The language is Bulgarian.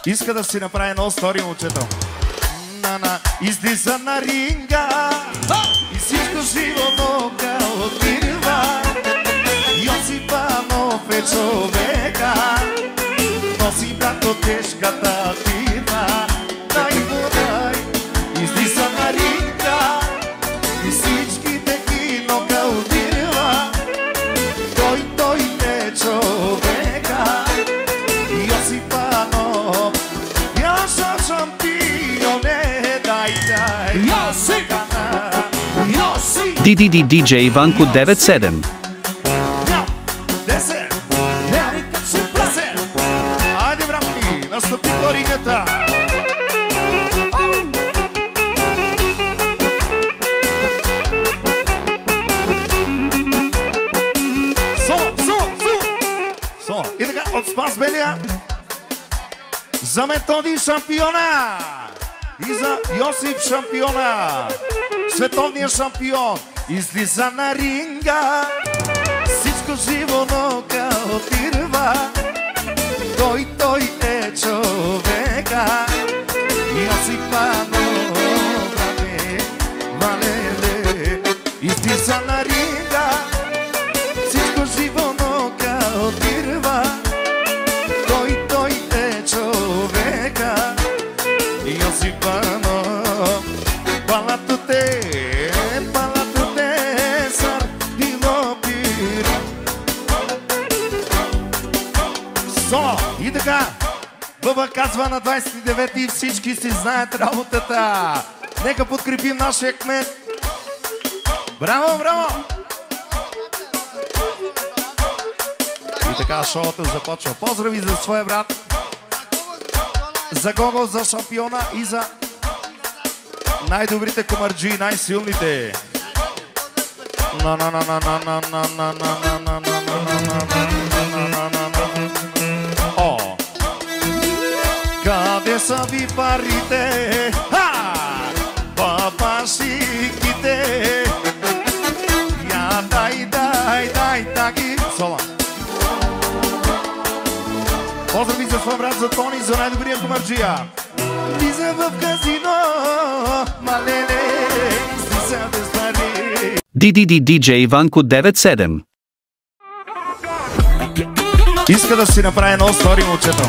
Иска да си направи едно стори, момчето. Излиза на ринга и всичко живо нога отбива. Йосипанов е човека, носи брато тежката тина. Дай, излиза на ринга и всичките ги нога отбива. Той е човека, Йосипанов, яша шампионе, дай. DDD DJ Иванко 97. Айде, братки, настъпи коригата. Соло. И така, от Спас Белия за Методи шампиона и за Йосип шампиона. Световният шампион излиза на ринга, всичко живо нога отирва. Той е човека, Йосипанов, брате, валеле. Излиза на ринга, всичко живо нога отирва. Той е човека, Йосипанов. Палатоте, сар дилопир. Соло. И така, Бъба казва на 29-ти, всички си знаят работата. Нека подкрепим нашия кмет. Браво! И така шоуто започва. Поздрави за своя брат, за Гого, за шампиона и за най-добрите комарджи, най-силните. О! Къде са ви парите? Папашиките. Я дай таки. Сола. Поздрави за своя брат, за Тони, за най-добрия комарджия. Влиза в казино, малеле, слиза без пари. DDD DJ Иванко 97. Иска да си направи едно стори, момчето.